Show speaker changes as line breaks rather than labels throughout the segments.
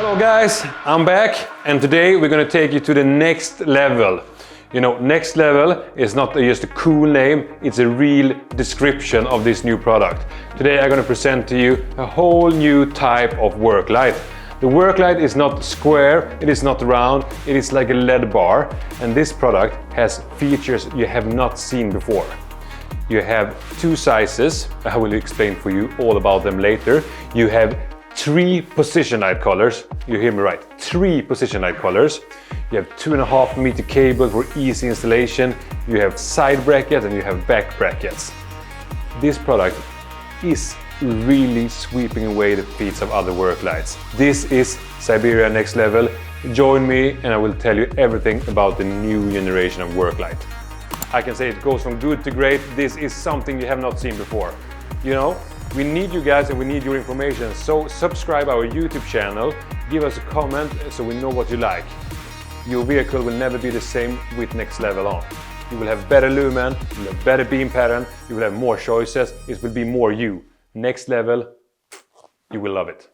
Hello guys, I'm back and today we're going to take you to the next level. You know, next level is not just a cool name, it's a real description of this new product. Today I'm going to present to you a whole new type of work light. The work light is not square, it is not round, it is like a LED bar, and this product has features you have not seen before. You have two sizes, I will explain for you all about them later. You have 3 position light colors, you hear me right, 3 position light colors. You have 2.5 meter cable for easy installation, you have side brackets and you have back brackets. This product is really sweeping away the feats of other work lights. This is Siberia Next Level. Join me and I will tell you everything about the new generation of work light. I can say it goes from good to great. This is something you have not seen before. You know, we need you guys and we need your information. So subscribe our YouTube channel, give us a comment so we know what you like. Your vehicle will never be the same with Next Level on. You will have better lumen, you will have better beam pattern, you will have more choices, it will be more you. Next Level, you will love it.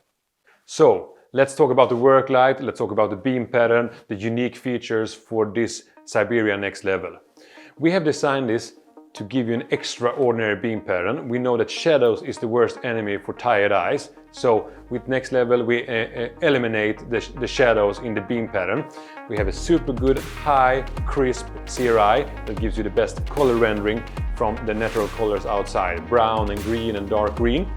So let's talk about the work light, let's talk about the beam pattern, the unique features for this Siberia Next Level. We have designed this to give you an extraordinary beam pattern. We know that shadows is the worst enemy for tired eyes. So with Next Level we eliminate the shadows in the beam pattern. We have a super good high crisp CRI that gives you the best color rendering from the natural colors outside. Brown and green and dark green.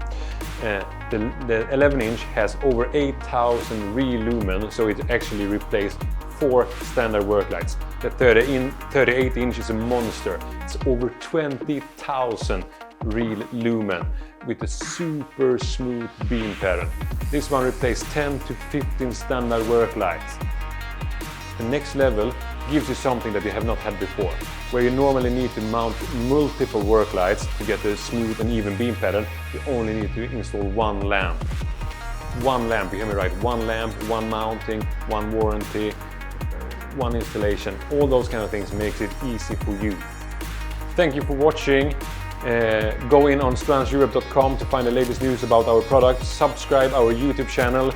The 11-inch has over 8,000 real lumen, so it actually replaced 4 standard work lights. The 38-inch is a monster. It's over 20,000 real lumen with a super smooth beam pattern. This one replaced 10 to 15 standard work lights. The Next Level gives you something that you have not had before. Where you normally need to mount multiple work lights to get a smooth and even beam pattern, you only need to install one lamp. One lamp, you hear me right, one lamp, one mounting, one warranty, one installation, all those kind of things makes it easy for you. Thank you for watching. Go in on strandseurope.com to find the latest news about our products. Subscribe our YouTube channel.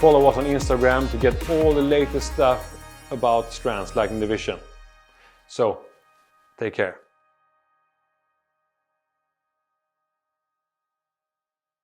Follow us on Instagram to get all the latest stuff about Strands, Lighting Division. So, take care.